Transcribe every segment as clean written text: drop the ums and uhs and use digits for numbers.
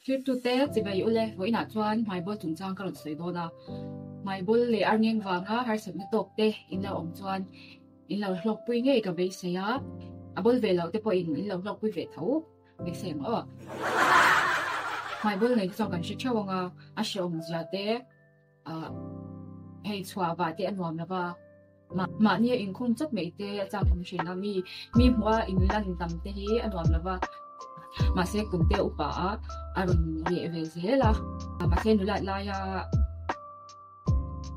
Trip to te chỉ về ule với nãy chuan mai bol tung trang cái sợi đó na mai bol le arning vàng ha har sập top te in la om chuan in la lok pui nge ka be se ya abol ve lo te po in la lok pui ve thau be se ma mai bol nei cho kan shi chawanga a shi om ja te hei chua ba te anwam la ba ma ni in khung chat mei te cha thum shin na mi hwa in lan tam te hi anwam la ba mà sẽ cùng tiêu cả anh về về thế là mà sẽ nữa lại là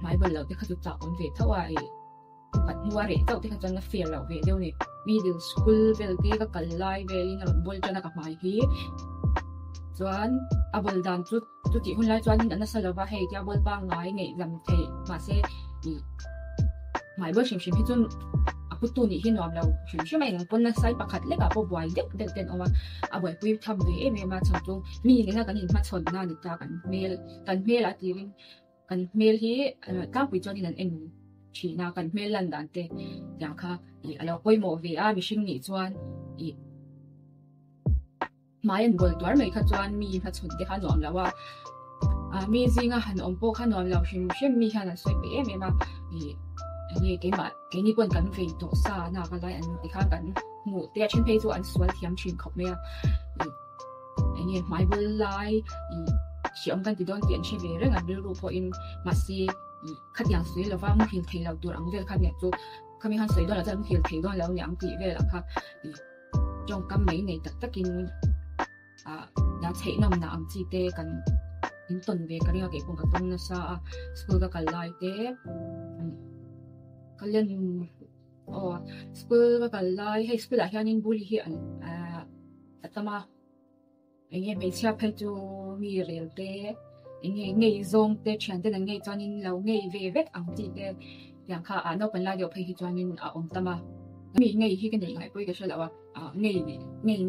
máy bật lợn thìเขาจะจับคนvềเท่าไหร่ปัดหัวเรื่องเจ้าที่เขาจะนับเฟียร์เราvềเดี๋ยวนี้middle school เวลที่ก็กันไล่เวลินเราบอลจะนักกับไม้ที่ส่วนอาบอลดันจุดที่คนไล่ส่วนนี้นั่นสลับว่าให้ที่อาบอลบางไงเนี่ยลำเทมาเสียไม้บอลชิมที่จนพุทธุนี่ที่นอมเราชิมไม่งั้นคนนั้นใส่ปากขัดเล็กกับพวกวัยเด็กเด็กเอาว่าอาบอลคุยทำด้วยเมื่อมาฉันจงมีเรื่องกันนี่มาชนหน้าดิจากันเมลอะไรที่กันเมลที่ก้าวไปจนนี่นั่นเองชีนากันเมลลันดันเตอย่างค่ะเราคุยโมวีมิชิงนี่จวนมายันบอลตัวไม่ขจวนมีขจวนที่ขนอมแล้วว่ามีจริงขนอมโปขนอมเราชิมมีขนาดสวยไปเมื่อมานี่幾呢個人肥多沙那個來人哋看緊我第一圈配做人所甜全口咩啊？นี่買不來想緊啲當點去別人人哋如果因嘛是看樣水了話目前睇了多人哋看樣做看面看水多了真目前睇多了兩啲嘅啦ค่ะ將咁美你得見有錢咁難知嘅緊in tuần về cái này cái phong cách tuần sa school cái lại thế kalian school ka lai high school ah yanin bully hi atama enge be chia phe chu mi rel te enge ngei zong te chan te ngei chanin lo ngei ve vet ang ti te yang kha no kan la yo phe hi chanin om tama mi ngei hi kan nei poi ka shala wa ngei na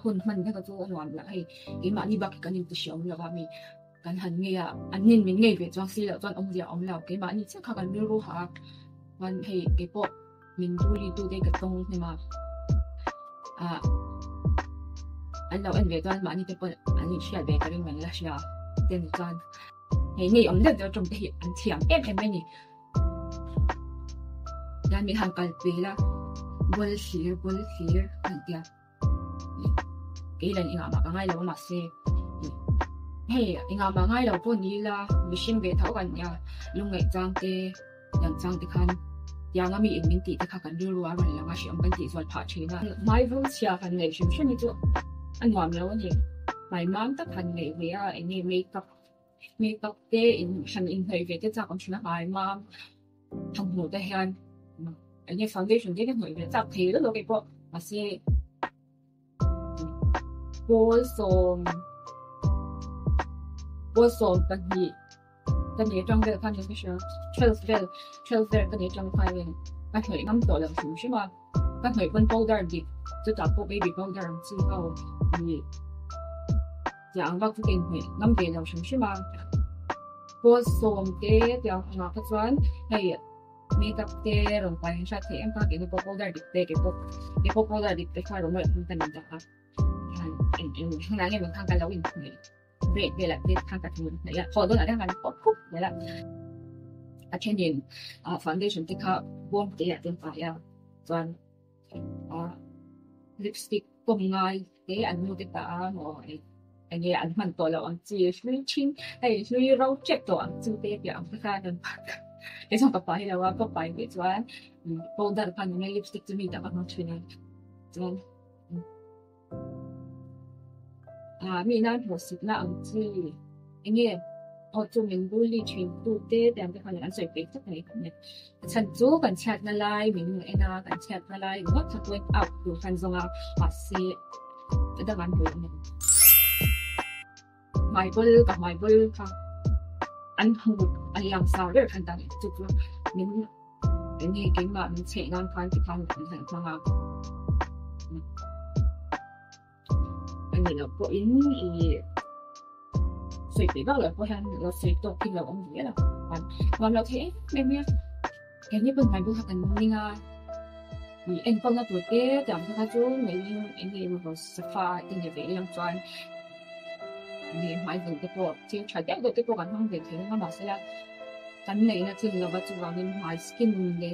hun man ka chu anwam la hai i ma ni bak kan ni tu xiong la wa mi kan han ngei an nin min ngei ve chang si la chuan om dia om la ke ma ni cha kha kan mi ru haวันให้เก็บพวกมินดูรีดูได้กับตรงนี่มาอันเราอันเวทวันมานี่จะเป็นอันนี้เชื่อเวทเรื่องมันละเชื่อเต็มจานเฮ้ยนี่อมเลือดจะจมไปอันเทียมไม่นี่ยันมีทางการปีละบอลสีอันเดียวกี่เรื่องอีกอ่ะมาง่ายเรามาเซ่เฮ้ยอีกอ่ะมาง่ายเราพวกนี้ละวิชิมเวทเท่ากันเนี่ยลุงไงจางเตอย่างจังที่คันยังมีอินมินติที่เขากันรู้ว่ามันแล้วมาเชื่อมกันที่ส่วนผ่าเชื่อไม่รู้เชื่อกันเลยชิมนี่ตัวอันหวานแล้วนี่ไม่มั่นแต่คันเลยเวียอันนี้เมคอัพเตอินฉันอินเทอร์เวทจากคนชนะไม่มั่นทำหัวได้เห็นอันนี้ฟาวเดชั่นที่หัวเวทจากเทแล้วเราเก็บพวกมาเสียโบสมกันที่กันนี้จังเลยคันนี้ไม่เชื่อเชลเวลกันนี้จังไฟเลยกันเหยน้ำตัวเราสูงใช่ไหมกันเหยคนโปรดาร์ดิจะจับพวกเบบี้โปรดาร์ซึ่งเขานี่อย่างว่าพวกเองเหยน้ำเกลือเราสูงใช่ไหมโบสมเกลือเดี๋ยวมาพัฒน์ให้มีกับเกลือลงไปใช้เทมปากเกลือโปรดาร์ดิเก็บพวกโปรดาร์ดิไปใช้ลงไปมันจะมีจ้ะครับข้างหน้าเนี่ยมันทางกันแล้วอินเหยเบรกเลยแหละเบรกทางการทุนไหนละพอตัวไหนได้กันปุ๊บไหนละอาเช่นยินฟาวเดชั่นที่เขาบ้วนเตะเต็มไปส่วนลิปสติกกลมง่ายเตะอันนู้นติดตาหมออันนี้อันมันตัวเราอันจีช่วยชิ้นช่วยเราเจ็บตัวอันจูเตะอย่างที่ข้าเดินผ่านไอ้ช่องต่อไปเราว่าก็ไปเวทส่วนโปรดักต์พันในลิปสติกจะมีแต่บางช่วยส่วนมีน้ำหัวสิบน้ำจีอันนี้จุ่มบุหรี่ชิมตูเต้แต่ไม่ค่อยอันสวยเป๊ะสักไหนเนี่ยฉันจู้กันแชทมาไล่มีหนึ่งไอ้นากันแชทมาไล่ว่าถ้าตัวเอาดูฟันทรงเอาปัดเสียจะได้กันดูเนี่ยไมเบิลกับไมเบิลค่ะอันหูอันยังสาวเรื่องทันต่างจุดว่ามิ้นอันนี้เก่งมากมิ้นเช็คงานพันที่ทำเป็นแสงฟังเอาอันนี้เราก็อิน水比較嚟嗰陣個水多啲啦，咁而家啦，話落去咩，其實呢本係本係緊啲啊，而 N 分一度嘅，就唔睇下做美英個實化定係俾兩轉， ni mai vun te po chi cha te po kan hang ve the nga ma se la kan nei na thil lo ba chu wa min mai skin le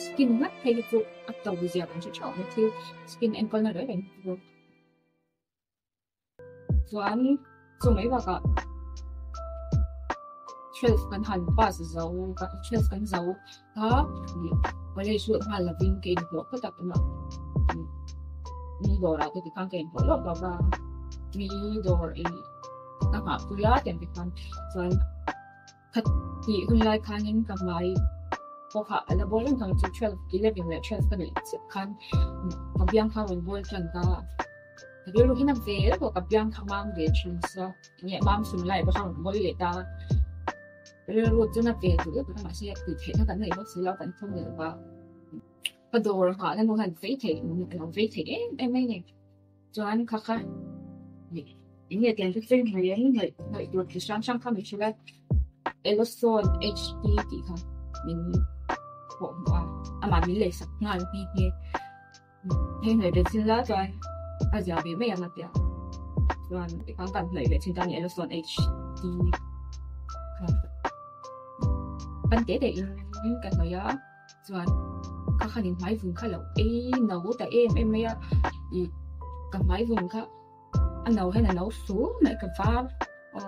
skin na thấy chu at tàu gì à cũng chỉ chọn cái thiếu skin ankle nó đấy rồi Doan so mấy bà cả chef kan han pa sa zau ka chef kan zau ha wala su ha la vin ke ni ko ta na ni do ra ke kan ke ko lo ba ni do e ta ma pu ya ten ke kan so khat ti hun lai kan yin ka mai ko ha ala bol kan chu 12 11 le 12 kan ni kan ka biang ka wen bol kan kaเรื่องที่นักเวแล้วก็กับยังทำมั่งเรียนชินซะเนี่ยมั่งสุดไล่ไปทางบริเลตาเรื่องรู้จักนักเวตัวเรื่องมาเสียคือเทถ้ากันไหนก็ซื้อแล้วกันทุ่งเดียวว่าพอโดนค่ะนั่นมันเฟซเทเราเฟซเทไม่เนี่ยจวนค่ะนี่เนี่ยเรียนที่เฟซเรียนเนี่ยตัวที่ช่างทำไม่ใช่แล้วเอลโซน HD ดีค่ะนี่ผมว่าอามามีเลยสักงานปีนี้ให้หน่อยเดี๋ยวสิ้นแล้วจวนอาจจะไม่ยังนัดเดียวส่วนอีกครั้งกันเลยชิ้นตอนนี้เราส่วน HD ค่ะปันเด็กๆกันเลยอ่ะส่วนข้าขันไม้ฝุ่นข้าเราหนูแต่ไม่อ่ะอีกกับไม้ฝุ่นข้าอันหนูให้หนูสูงไหนกับฟ้าอ๋อ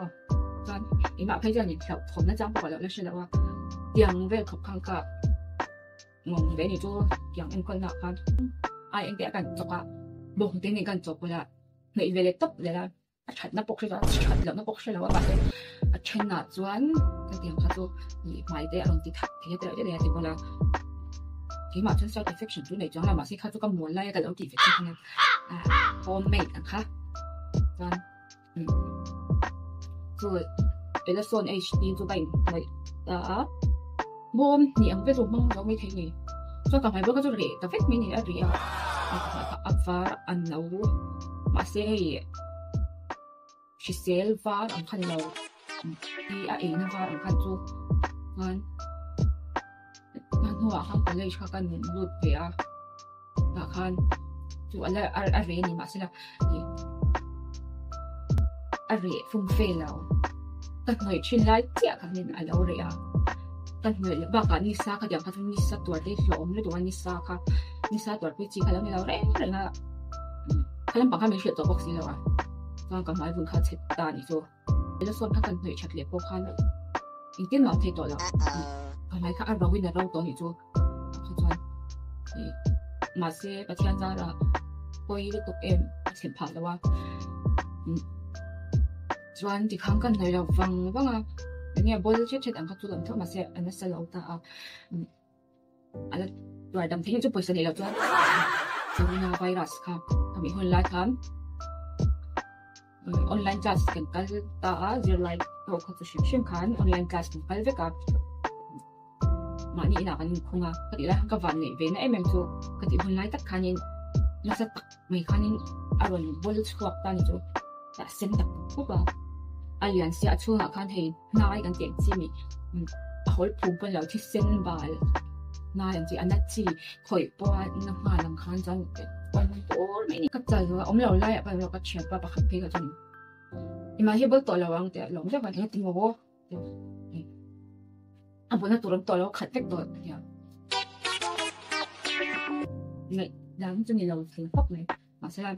ส่วนอีกมาให้เจ้าหญิงแถวผมน่าจะบอกแล้วใช่แล้วว่ายังเวทขับข้างกับงงเวนี่จูยังเป็นคนหนักกันไอ้เอ็งเดียกันจบอ่ะบอกที่นี่กันจบไปละในเวลาตับเลยละชัดนับปกใช่ไหมชัดแล้วนับปกใช่แล้วว่าแบบเช่นน่ะจวนก็เดี๋ยวเขาจะไม่ได้อารมณ์ติดขัดที่จะได้ที่บอกแล้วที่มาชั้น side effect จุดไหนจวนแล้วมาสิเขาจะก็ม้วนไล่กันแล้วติด effect นั่นhomemade นะคะจวนส่วนเอลโซน HD จุดไหนบอมนี่อันเป็นรูปมั่งเราไม่ใช่นี่ส่วนกับไฮเบอร์ก็จะเรียกแต่ effect ไม่นี่เรียกأفار أنه مسيء شيء فار أم خلوا في أين فار أم خلوا كان هو أخذ ليش كان نود فيها كان شو ألا أريني مثلا أري فم فيلا كان يشيل لاي تيا كان على أوريا كان بقى نساء كده كان نساء توارد يوم لدوان نساء نساء توارد بيجي كلام يلا ورا كلام بقى مش يطبق بوكسي لوا كان ما يكون خاطر تاني تو إذا صار كان هي شكله بوكان يمكن ما تيجي طلع كان ما يكون أربعة وين الرو تاني تو خاطر ما سي بتيان زارا كوي توك سين بالوا جوان دي كان هي لو فانเนี่ยบอลเช็ดอันก็ตัวดำเท่ามาเสียอันนั้นสลาวตาอะไรตัวดำที่จะปล่อยเสน่ห์แล้วจ้ะจะมีไวรัสค่ะทำให้คนไลน์ค่ะออนไลน์คลาสกันกันตาจะไลน์เราเขาจะชิมขันออนไลน์คลาสกันกันเวกับมานี่นะกันคงอ่ะก็ดีแล้วก็วันนี้เว้นไอ้แม่ตัวก็ดีคนไลน์ตัดคันนี้น่าจะตักไม่คันนี้อารมณ์บอลสควอตตานี่ตัวแต่เส้นตักพวกเราAllianzช่วงการเห็นนายกันเตียงจีมีเขาพูดไปแล้วที่เส้นบาลนายจีอันนั้นจีคอยปวดน้ำมันลำคาญจังวันโตไม่นี่ก็ใจว่าอมเราไล่ไปเราก็เชื่อว่าประคับเพกันจังอีมาเห็นตัวเราวางแต่เราไม่ได้วันนี้ติงโง่อ่ะบนนั้นตัวเราขัดเฟกตัวเนี่ยเนี่ยดังจนเราถึงพบเลยมาเสีย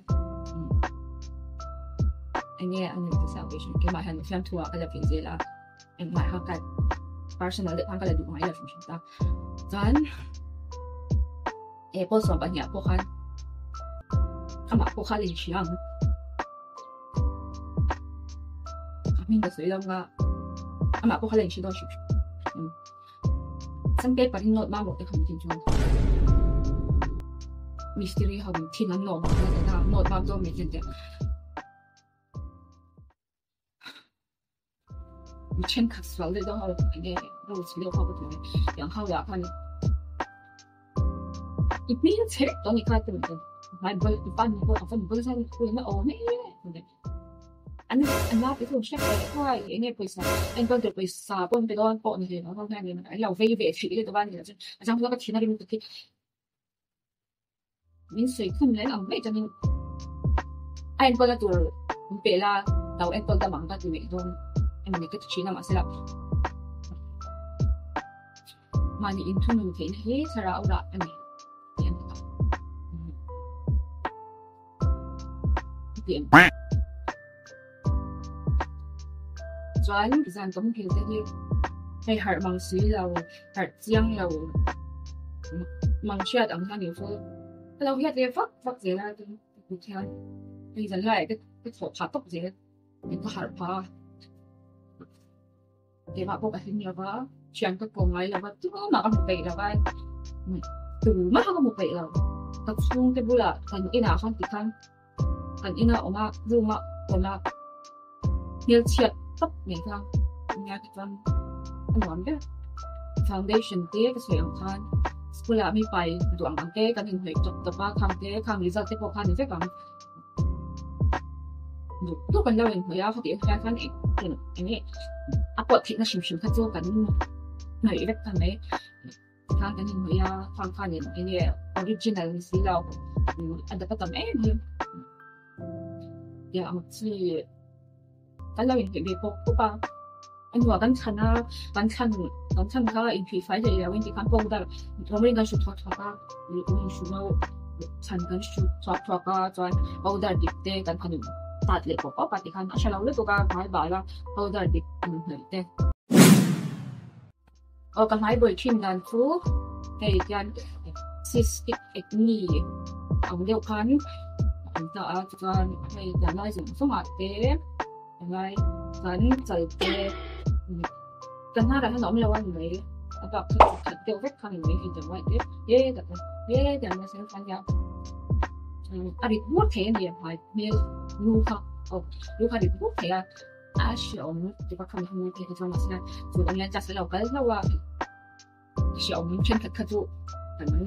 อันนี้อันนี้จะสาววิชาที่มาหันฟิล์มทัวร์ก็จะเป็นเจล่าเอ็งหมายเขาการ personal เด็กเขาก็เลยดูให้เราฟิล์มชิมตาจนพอสอบปัญญาพวกเขาขมาพวกเขาเรียนเชียงมีแต่สวยแล้วก็ขมาพวกเขาเรียนเชียงด้วยสังเกตปฏิโนดมาบอกในคำจริงจังมิสทีรีเขาที่นั่นโนมาแล้วแต่ถ้าโนดมาตัวมีจริงเช่นขัดสวลเลยต้องเอาเนี่ยเราเชื่อเขาไปเลยอย่างเขาอยากมันอีกนิดเช็คตอนนี้ใครตื่นเต้นไม่เบิร์ดปั้นเบิร์ดเอาฟันเบิร์ดใส่คุยไม่โอ้ไม่อันนั้นไปถูกเช็คเลยว่าอย่างเงี้ยไปซาอันก็จะไปซาปนไปโดนปนเลยแล้วก็แค่นี้มันเราเวฟที่ตัวบ้านเนี่ยอาจารย์เราก็ทิ้งอะไรมันที่มินสวยขึ้นเลยเราไม่จะนี่อันก็จะตัวเปล่า tàu em tôi ta bằng ta thì vậy thôi em này cái chuyện nào mà sẽ làm mà những thứ mình thấy hết sao ra ra em này điểm Doan gian tống hiểu thế đi hay hạt bằng xí lầu hạt giang lầu bằng chia đằng sang địa phương lâu hết đi vắt gì ra tôi theo bây giờ lại cái sổ phá tốc gì mình có hạt phá để mà bốc cái hình là vợ chuyện cái cùng ấy là vợ chứ mà có một vị là vợ từ mắt có một vị là tập trung cái bữa là thành cái nào không thì thành thành nào mà dù mà còn là nhiều chuyện tóc này không nghe cái con anh nói cái foundation cái sợi ông khan school là mi phải đoạn bằng cái hình hệ tập ba khang lý do cái bộ khan thì rất là lúc còn lâu mình phải học tiếng Anh khá này này áp bậc thì nó xỉu thật vô cái này rất là mấy khang cái hình hệ khang này cái này original xí đâu anh ta có tầm em hơn ya chỉ cái lâu mình phải bị bộ ba anh nóiกันฉันก็อินพีไฟเลยแล้วอินพีคันโปรแต่เราไม่ได้ชุดทอดก็หรือมีชุดเราฉันกันชุดทอดก็จอยโปรแต่ดิบเต้กันขนมตัดเล็กก็ปฏิคันฉันเราเลือกตัวกันหายบ่ายละโปรแต่ดิบเหนื่อยเต้กันหายบ่อยขึ้นกันทุกเหตุการณ์ซิสติกเอ็กนี่เอาเดียวกันอันต่อจากเหตุการณ์อะไรสิ่งสมัติเต้อะไรกันใจเต้กันหน้าแต่ถ้าน้องไม่ระวังเลยแบบขัดเกี่ยวกับคำอย่างนี้คือจะว่าเย่แต่ไม่ใช่ฟังยาวอะไรพูดเท่เนี่ยพายมีรู้ค่ะรู้ค่ะดิพูดเท่อาชีพที่ว่าคำนี้ที่เขาจะมาสิ่งส่วนอันนี้จะสลับกันแล้วว่าอาชีพมันเช่นขัดจุแต่มัน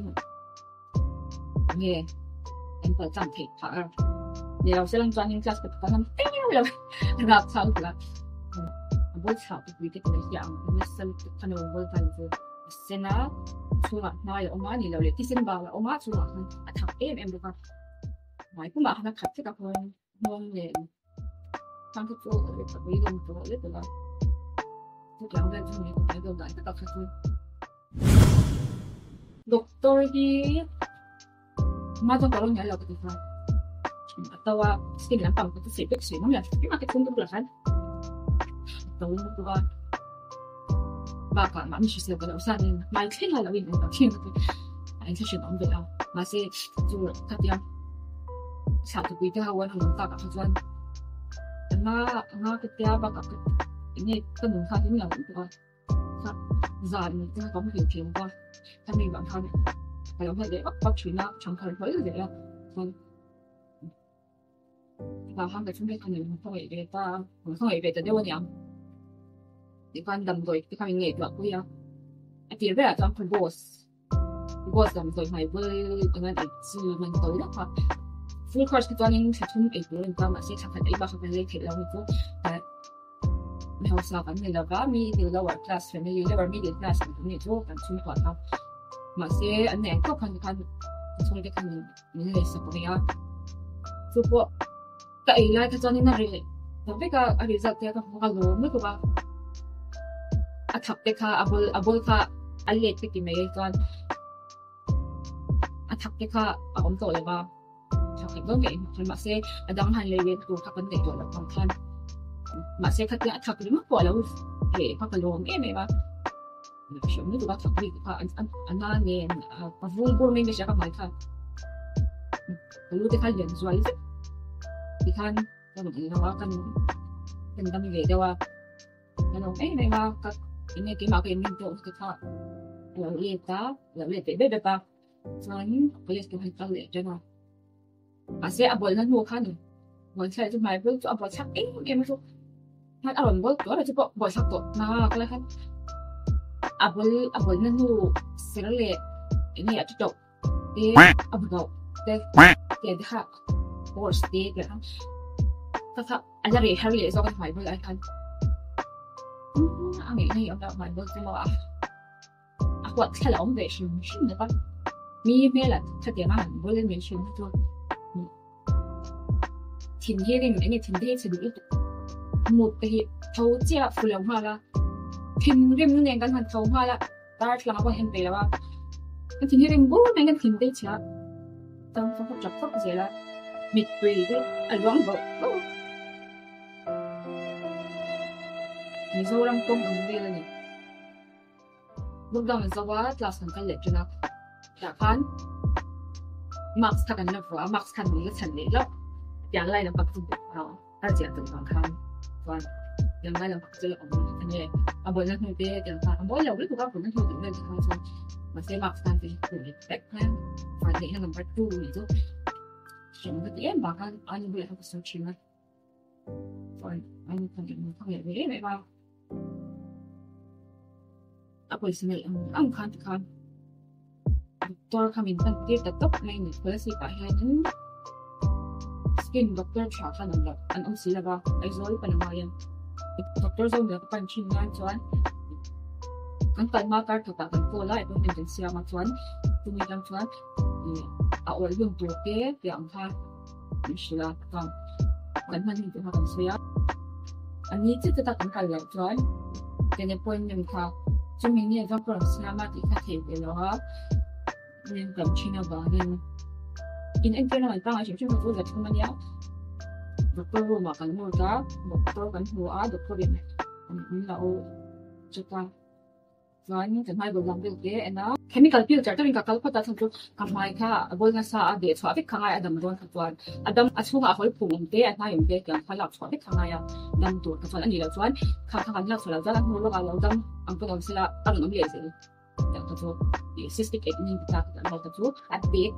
เนี่ยเอ็นเปิดจำผิดค่ะเดี๋ยวเราจะลองจำยังจะเป็นการทำเตี้ยเลยรับเท่าไหร่บทสาวที่วิธีการอย่างนี้สิ่งที่เราบทการจะเส้นน่ะชัวร์นายออกมานี่เราเลยที่เส้นบางออกมาชัวร์อันทับเอ็มดูกันหมายความว่าขณะขัดที่กับคนมองเห็นทางที่ตัวเล็กกับวิธีตัวเล็กตัวละทุกอย่างได้ช่วงนี้ได้ดูได้แต่กับคนด็อกเตอร์ที่มาจากตรงนี้เราก็ได้แต่ว่าสิ่งนั้นต่างกันสิบเปอร์เซ็นต์นั่นแหละที่มาเก็บคุณตัวละกันตรงตัวบ้ากันมาไม่ใช่เสียกันแล้วสั่นมาเช่นอะไรเราอินเราเช่นกันอันนี้ฉันเอาไปเอามาเสียจูทัดยังชาวตุบีที่เขาวันหนึ่งตากับทุกวันงาก็เตี้ยบ้ากับนี่ก็หนึ่งข้าวที่เหนียวตัวครับจานที่เขาไม่เพียงก็ถ้ามีบางท่านแต่เราไม่ได้ปั๊บชุนนะช่างเขาเขาเลยอ่ะเราทำแต่ช่วงนี้คนหนึ่งเขาเอเบต้าเขาเอเบต้าได้วันยังที่การดำโดยที่เขาอย่างเงี้ยแบบว่าไอ้ที่เรื่องจำเป็นบอสดำโดยไม่เว้ยตรงนั้นไอ้ชื่อมันโตแล้วค่ะ full course ที่ตอนนี้ฉันทุ่มเอกเลยก็มาเสียชักแต่ไอ้บ้าเขาเป็นเล็กเห็นแล้วก็แต่ไม่เอาสาวกันเลยแล้วก็มีเดี๋ยวเราวัด class เป็นยังไงแล้วมีเดี๋ยว class เป็นยังไงทุกกันชุ่มก่อนครับมาเสียอันไหนก็คันช่วยได้คันนี้เลยสักคนอ่ะสุดพอแต่ไอ้ไรที่ตอนนี้น่าเรียนแต่ไม่ก็อะไรสักอย่างก็เขารู้ไม่ก็ว่าอาทับเด็กค่ะอาบุลค่ะอันเล็กไปกี่เมตรก่อนอาทับเด็กค่ะเอาผมโตเลยว่าชาวเห็นก็เก่งฉันมาเซ่ดังหันเลยเวียนตัวขับเป็นเด็กตัวละสองท่านมาเซ่ขัดอาทับเลยมากกว่าแล้วเฮ้พักกระโดดเอ๊ะไหมวะฉันไม่รู้ว่าทับดีค่ะอันนั้นเนี่ยพอฟุ้งฟุ้งไม่ได้ใช้กับไม้ค่ะรู้ที่เขาเรียนสวยสิที่ท่านก็เหมือนว่ากันเป็นตำแหน่งเดียวว่าเราเอ๊ะไหนว่าก็ini kita makin untuk kita lalu kita bebas soalnya boleh kita tahu je lah masih abang nak mau kan mau saya tu mai pun tu abang cak game tu kan abang buat tu ada cepat buat satu nah kalau kan abang nak mau selesai ini ya cocok abang tahu dia dah course dia kan tak ada hari so kan mai pun kan anh nghĩ này ông đạo bài vâng cho à quật thay là ông về trường được không mi mẹ là thật tiền mà hẳn với lên miền trường thôi thìn thế thì mình thìn thế sẽ đủ một cái thấu chia phụ lòng hoa là thìn rim nênกันหันthấu hoa là ta làm apa yang bela ba kan thìn rim bu nênกันthìn đây chia tao không có chọc phật gì là mệt quỳ đấy ăn vắng vợ mình làm công ăn đi là nhỉ lúc đó mình zawa class kan lệ cho nó đã phán Max kan na vợ Max kan mình cái này lắmอย่างไรเราปักจุดเราถ้าเสียถึงบางครั้งวันอย่างไรเราจะออกมาอันนี้เอาบนนั้นคือเป็นอย่างไรเอาบนเราไม่ถูกกับผมนั่นคือถึงเรื่องที่เขาชอบมาเสียมักการเป็นผู้แตกแพร่ฝ่ายนี้ให้มันไปดูนี่ทุกสิ่งที่เอ็มบางครั้งอันนี้เวลาเขาสุดชิมนะฝ่ายอันนี้คนที่มันเขาอย่างนี้ไม่ว่าเอาไปสิ่งนี้อันคันตัวคำอินทันที่จะตกในหนึ่งเพื่อสิบายให้นั้นskin doctor siya ng lab. Anong sila ba? Ay zol pa naman yan. Doctor zone na kapanchin nga chuan. Ang talmakar katakan ko la itong tendency ang chuan. Tumilang chuan. Awal yung tuke. Kaya ang ha. Yung sila kang kanman hindi ha kang suya. Ang niti tatakan kalang chuan. Kanya po yung ha. Sumini ang parang salamat ikatibilo ha. Yung kamchin na ba? In anh kia là mình tăng ai chịu chung với vật không bao nhiêu, doctor vừa mà cần mua cá, doctor cần mua á, doctor điện này, mình là ô cho ta, rồi những cái mai bữa làm việc kia anh đó, chemical peel chả cho mình cả cái phát sinh chút, cầm mai cả, bôi ngay sa để xóa vết khang ai Adam luôn thật toàn, Adam ở chung ở khối phùng kia, anh hay dùng kia cái phải làm xóa vết khang ai à, Adam tuột cái phần anh đi làm xóa, khang anh làm xóa là rất mua lúc nào Adam, anh có làm xí là anh làm gì vậy? Yang tu di cystic acne kita kalau tu abek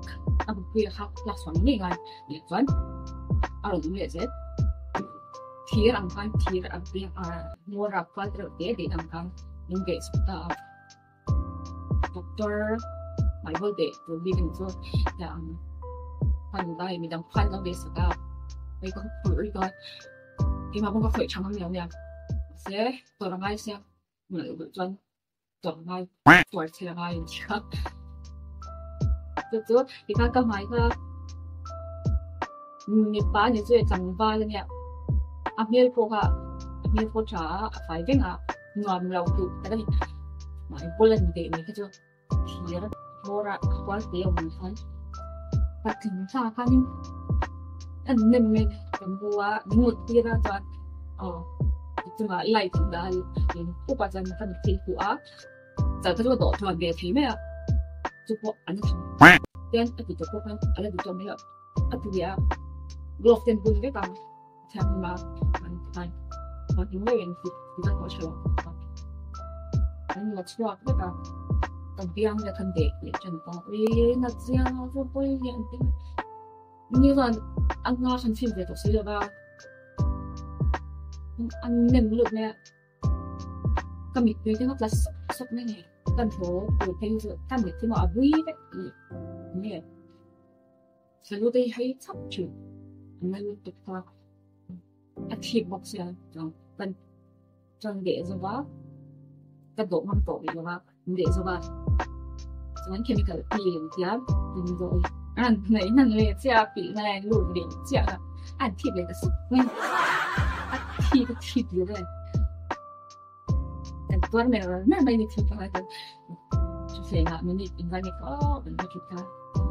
abu kuih hak langsung ni kan dia kan alam ni aja tiar angkan tiar abek murah apa terus dia di angkan mungkin sudah doktor Bible deh tu bikin tu yang pandai midang pandang desa ka mấy con phổi coi khi mà không có phổi trong không nhiều sẽ tôi làm ai xem người tự chân tổng ngay tuổi trẻ ngay chắc chút thì các câu hỏi là nhật bản như vậy chẳng ba như vậy áp miêu phô trả phải biết à ngon lâu tụ cái đó mà một lần để mình cái chưa thì đó vô ra quá tiêu mình thấy vàถึงxa khăn anh nên mình cầm bùa một tia ra cho cuma lạiถึงได้ผู้ประจันกันที่หัวแต่ถ้าว่าต่อทางเดียร์ทีไหมอ่ะจุกว่าอันนี้เดี๋ยวไอ้จุกพวกนั้นอะไรจุกไม่อ่ะอันที่เดียร์กลอกเต็มบุญได้ตามแทนมามันถึงไม่เป็นที่จะขอเชิญอันนี้เราช่วยได้ตามตอนเบี้ยงจะทันเด็กเลยจนต้องนัดเสียงจะไปเรียนที่นี่ว่าอันนั้นฉันฟิลเด็กตัวสิว่าanh nem lực nè, cầm miếng cái nó là sốc này này, cần phố từ theo dõi tham miếng thì mà vui đấy, nè, sau đó đây hay sắp chữ, anh nên tập qua, active box này, cần để rồi vào, cần độ năm độ rồi vào, để rồi vào, rồi anh chemical peel tiếp, rồi anh này lên xe peel này lùi đến xe, anh thịt lên cái sụp này. Thịt nhiều rồi, cái tuần này là nãy mình thịt phải cái, chúng sẽ ngã mình đi invite có mình phải chụp ta,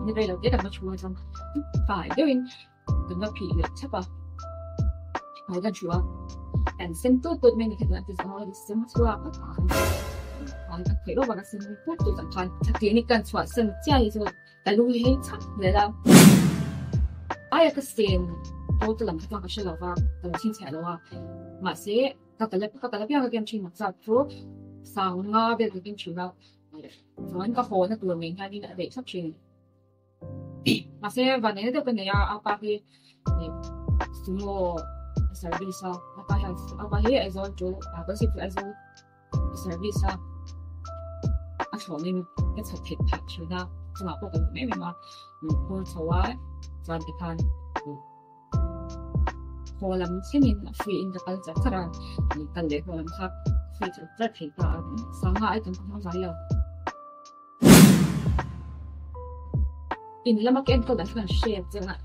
như đây là cái đặc biệt chụp xong, phải đeo in, đừng có phì được chắc vào, phải gần chụp, and xem tốt tốt mình thì cái là từ xem chụp á, còn cái đó vào cái xem tốt tốt chẳng hạn, chắc cái này cần chụp xem chơi rồi, tại lúc ấy chắc để đâu, ai cái xem tôi tự làm cái cái sự là vào từ trên trẻ đó mà sẽ các cái cái game trình mặt sạch trước sáng ngã về cái game trình vào rồi cái hồ nó từ mình hay đi lại để sắp trình mà sẽ và nếu được cái này apa cái semua service apa here as well jo apa sih as well service actually cái thật thiệt thật chứ nào nhưng mà cũng mấy mà mình thôi sau á rồi thì kan kolam senin free in the culture karan ni kalle kolam kha free rất thì ta sang hai tuần không phải đâu in lama ken ko dan kan share chẳng hạn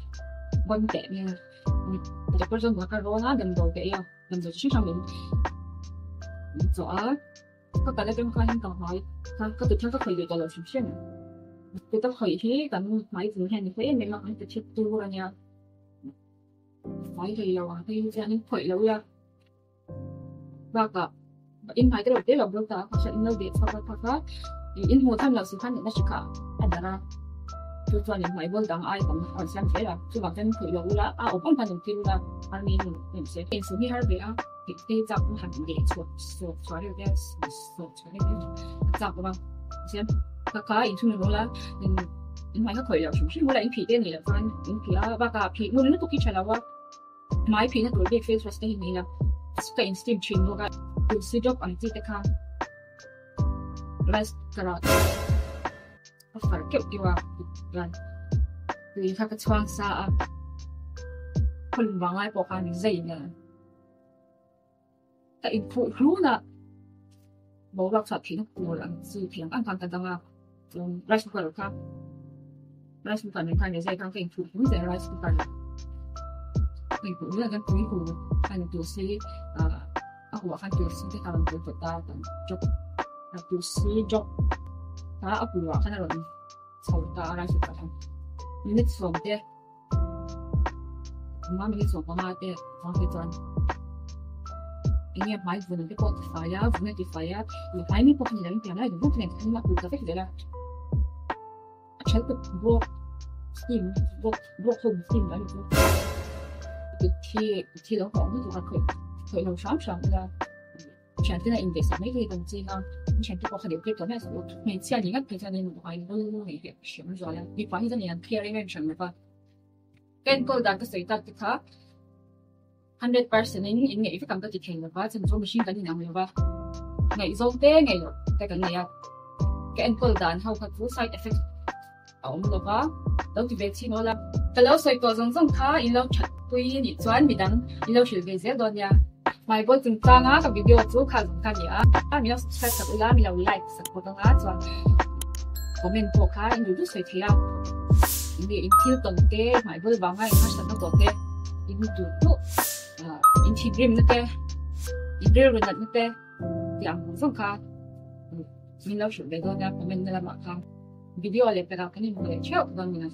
bon te ni จะก็จะมาการร้อนนะดำโดดเองดำโดดชื่อทำเป็นจ๋อก็แต่ละเป็นการต่อหอยก็ติดทั้งก็เคยอยู่ตลอดชีวิตติดต้องเคยที่แต่ไม่ถึงแค่นี้เองไม่มาให้ติดชิดตัวเนี่ยไม่เคยเราที่จะนี่เคยแล้วya và cả in phải cái đầu tiên là bước ta có sẽ in đâu để phát in hồ tham là sự phát hiện ra cả anh đã tôi cho những máy bước đằng ai cũng còn xem thế là chứ bảo chân khởi đầu là ở không phải những tin là anh mình sẽ in số như hai bé thì cái dọc hẳn để xóa được cái xóa được cái dọc mà xem các in chung là in máy nó khởi đầu chúng là in phí tên này là fan in phí và cả phí muốn nó cũng chỉ là máy phí nó đối với face rest này là cái instinct chuyên luôn cái từ sử dụng anh chỉ cái rest cái đó phải kiểu kiểu là vì các cái choang xaคนวางไว้พอการนี้ใจเนี่ยแต่อีกผู้รู้นะบอกรักษาที่นักบุญสื่อเพียงอันทางต่างๆจงไร้สุขภาพครับไร้สุขภาพในทางใจการเก่งผู้รู้ใจไร้สุขภาพอีกผู้เรื่องกันผู้รู้การตัวซีเอาหัวการตัวซีที่ทำตัวตัวตาต่างจบตัวซีจบถ้าเอาหัวขนาดนั้นสาวตาไร้สุขภาพมีนิดส่วนเดียว妈咪做妈妈的，我去赚。因为买回来的锅发呀，回来的发呀，你买米不可能变来，你不可能看嘛，不可能的啦。全部锅steam锅home steam来着，个铁的黄的就还可以弄上的。全真的 invest 没可以东西呢，你全都还得给多点时候，每次你看平常的我还都那个什么说呀，你关系这年 clear 那个什么吧。Ken ko dati sa itat kita 100% in ngay ifik ang katikin na ba sa so machine kanina mo ba ngay zong te ngay lo te kan ya ken ko dan how ka side effect mo lo ba daw ti vaccine no la kalau sai ko zong zong kha in lo chat pui ni chuan mi dang in lo shil ge ze don ya mai bo chung ta nga ka video chu kha zong kan ya mi lo stress sa ula mi lo like sa ko dang a chuan comment ko kha in du sai thia ini intil tonte mai bol bangai mas tan tonte ini tu inti grim nete idril runat nete yang song ka min lau shu be do na comment na ma ka video le pera kanin mo le cheo don mina